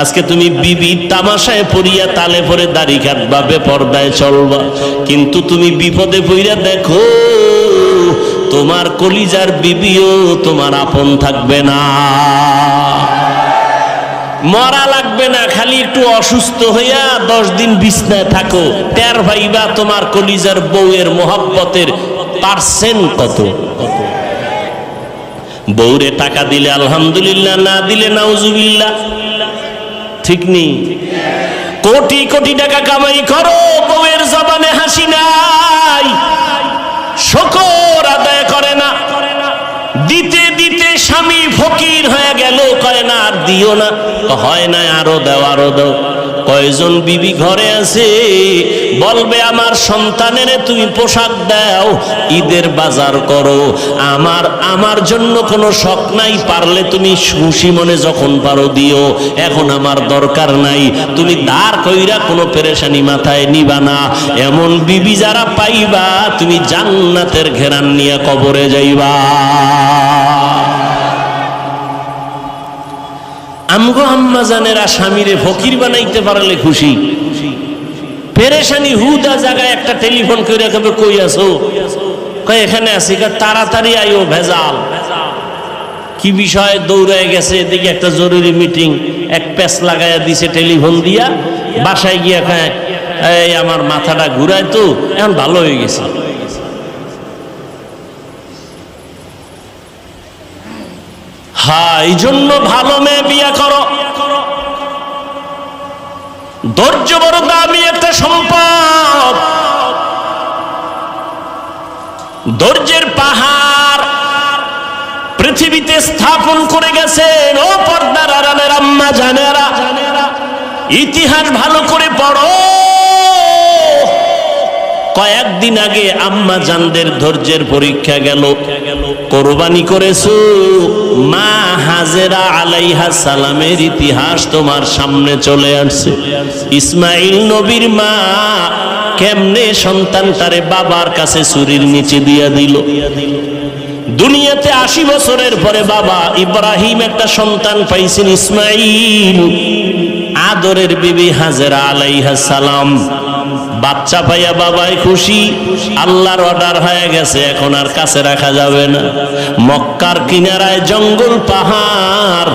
আজকে তুমি বিবি তামাশায় পড়িয়া তালে পরে দাড়ি কাটবা, বেপরদায় চলবা, কিন্তু তুমি বিপদে পড়িয়া দেখো তোমার কলিজার বিবিও তোমার আপন থাকবে না। মরা লাগবে না, খালি একটু অসুস্থ হইয়া 10 দিন বিছনায় থাকো, টের ভাইবা তোমার কলিজার বউয়ের মোহাব্বতের পার্সেন্ট কত। বউরে টাকা দিলে আলহামদুলিল্লাহ, না দিলে নাউজুবিল্লাহ, ঠিক নেই? কোটি কোটি টাকা কামাই করো, বউয়ের জবানে হাসি নাই, শুকর আদায় করে না, দিতে দিতে স্বামী ফকির হয়ে গেল, কয় না আর দিও না, হয় না আরো দাও আরো দাও। কয়জন বিবি ঘরে আছে বলবে আমার সন্তানের তুমি পোশাক দাও, ঈদের বাজার করো, আমার জন্য কোনো শখ নাই, পারলে তুমি খুশি মনে যখন পারো দিও, এখন আমার দরকার নাই, তুমি দাঁড় কইরা কোনো পেরেশানি মাথায় নিবা না। এমন বিবি যারা পাইবা তুমি জান্নাতের ঘেরান নিয়ে কবরে যাইবা। আমগো আম্মা জানেরা স্বামীরে ফকির বানাইতে পারলে খুশি, পেরেশানি হুদা জায়গায় একটা টেলিফোন করে কবে কই আছো, কয় এখানে আছি, তাড়াতাড়ি আইও, ভেজাল কি বিষয়, দৌড়ায় গেছে এদিকে একটা জরুরি মিটিং, এক প্যাচ লাগাইয়া দিছে টেলিফোন দিয়া, বাসায় গিয়া খায় এই আমার মাথাটা ঘুরায় তো এখন ভালো হয়ে গেছে। হ্যাঁ, এই জন্য ভালো মেয়ে বিয়া করো। ধৈর্য বড় দামি একটা সম্পদ, ধৈর্যের পাহাড় পৃথিবীতে স্থাপন করে গেছেন। ও পর্দার আড়ালের আম্মা জানেরা, ইতিহাস ভালো করে পড়ো। কয়েকদিন আগে আম্মা জানদের ধৈর্যের পরীক্ষা গেল, কোরবানি করেছো, মা হাজেরা আলাইহিস সালামের ইতিহাস তোমার সামনে চলে আসছে। ইসমাইল নবীর মা কেমনে সন্তান তারে বাবার কাছে ছুরির নিচে দিয়া দিল। দুনিয়াতে 80 বছরের পরে বাবা ইব্রাহিম একটা সন্তান পাইছেন, ইসমাইল। আদরের বিবি হাজেরা আলাইহিস সালাম বাচ্চা পাইয়া বাবাই খুশি, আল্লাহর অর্ডার হয়ে গেছে, এখন আর কাছে রাখা যাবে না। মক্কার কিনারায় জঙ্গল পাহাড়,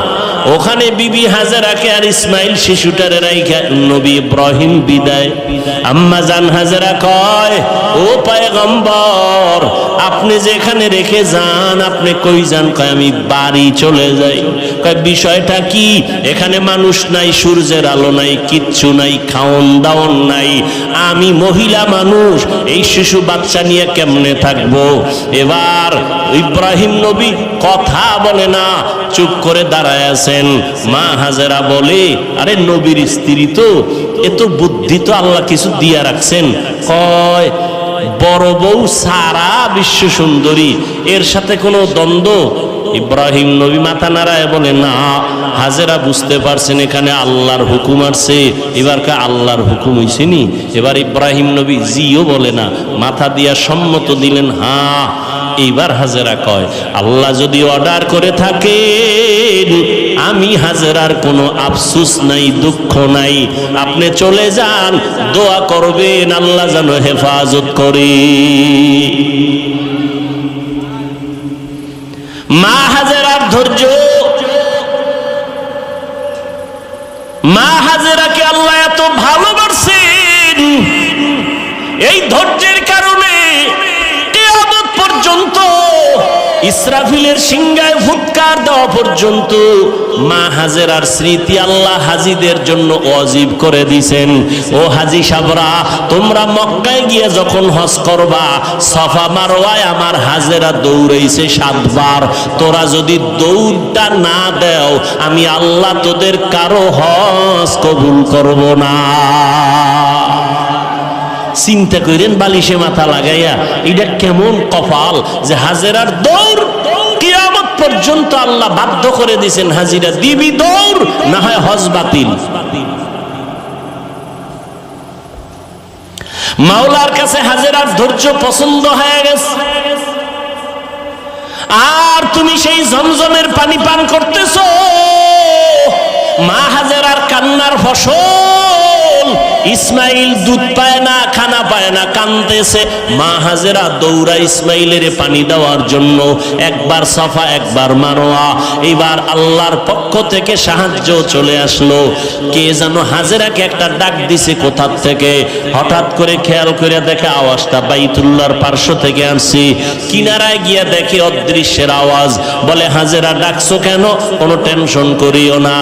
ওখানে বিবি হাজেরাকে আর ইসমাইল শিশুটারে রাইখা নবী ইব্রাহিম বিদায়। আম্মা জান হাজেরা কয়, ও পয়গম্বর আপনি যেখানে রেখে যান আপনি কই যান? কয় আমি বাড়ি চলে যাই। কয় বিষয়টা কি? এখানে মানুষ নাই, সূর্যের আলো নাই, কিচ্ছু নাই, খাওন দাওন নাই, আমি মহিলা মানুষ, এই শিশু বাচ্চা নিয়ে কেমনে থাকবো? এবার ইব্রাহিম নবী কথা বলে না, চুপ করে দাঁড়ায় আছেন। মা হাজেরা বলে, আরে নবীর স্ত্রী তো, এত বুদ্ধি তো আল্লাহ কিছু দিয়া রাখছেন। কয় বড় বউ সারা বিশ্ব সুন্দরী, এর সাথে কোনো দ্বন্দ্ব? ইব্রাহিম নবী মাথা নাড়ায় বলে, না। হাজেরা বুঝতে পারছেন এখানে আল্লাহর হুকুম আসছে, এবার কা আল্লাহর হুকুম হইছে নি? এবার ইব্রাহিম নবী জিও বলে না, মাথা দিয়া সম্মত দিলেন, হ্যাঁ। এইবার হাজেরা কয়, আল্লাহ যদি অর্ডার করে থাকে আমি হাজেরার কোনো আফসোস নাই, দুঃখ নাই, আপনি চলে যান, দোয়া করবেন আল্লাহ যেন হেফাজত করে। মা হাজেরার ধৈর্য, মা হাজেরাকে আল্লাহ এত ভালোবাসেন, এই ধৈর্যের কারণে কিয়ামত পর্যন্ত, ইসরাফিলের সিংহায় ফুৎকার দেওয়া পর্যন্ত মা হাজেরার স্মৃতি আল্লাহ হাজিদের জন্য ওয়াজিব করে দিয়েছেন। ও হাজি সাবরা, তোমরা মক্কায় গিয়ে যখন হজ করবা, সাফা মারওয়ায় আমার হাজেরা দৌড়াইছে 7 বার, তোরা যদি দৌড়টা না দেও আমি আল্লাহ তোদের কারো হজ কবুল করব না। চিন্তা করেন, বালিশে মাথা লাগাইয়া, এটা কেমন কপাল যে হাজেরার দৌড় কিয়ামত পর্যন্ত আল্লাহ বাধ্য করে দিয়েছেন, হাজিরা দিবি দৌড়, না হয় হজ বাতিল। মাওলার কাছে হাজেরার ধৈর্য পছন্দ হয়ে গেছে। আর তুমি সেই জমজমের পানি পান করতেছো, মা হাজেরার কান্নার ফসল। ইসমাইল দুধ পায় না, খানা পায় না, কাঁদতেছে। মা হাজেরা দৌড়া ইসমাইলের পানি দেওয়ার জন্য, একবার সাফা একবার মারোয়া। এবার আল্লাহর পক্ষ থেকে সাহায্য চলে আসলো। কে যেন হাজেরাকে একটা ডাক দিছে কোথা থেকে। হঠাৎ করে খেয়াল করে দেখে আওয়াজটা বাইতুল্লাহর পার্শ্ব থেকে আসছে। কিনারায় গিয়া দেখে অদৃশ্যের আওয়াজ। বলে হাজেরা ডাকছো কেন? কোনো টেনশন করিও না,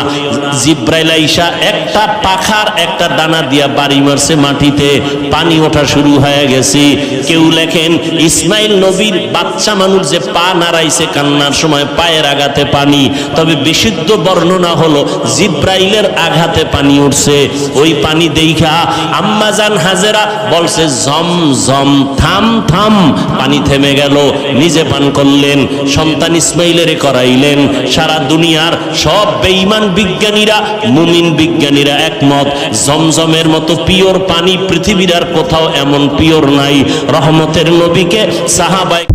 জিব্রাইল আইসা একটা পাখার একটা ডানা দিয়া বাড়ি মারছে মাটিতে, পানি ওঠা শুরু হয়ে গেছে। কেউ লেখেন ইসমাইল নবীর বাচ্চা মানুষ যে পা নাড়াইছে কান্নার সময় পায়ের আঘাতে পানি, তবে বিশুদ্ধ বর্ণনা হলো জিব্রাইলের আঘাতে পানি উঠছে। ওই পানি দেখা আম্মা জান হাজেরা বলছে জম জম, থাম থাম। পানি থেমে গেল, নিজে পান করলেন, সন্তান ইসমাইলের করাইলেন। সারা দুনিয়ার সব বেঈমান বিজ্ঞানীরা, মুমিন বিজ্ঞানীরা একমত, জমজমের মতো পিওর পানি পৃথিবীর আর কোথাও এমন পিওর নাই। রহমতের নবীকে সাহাবায়ে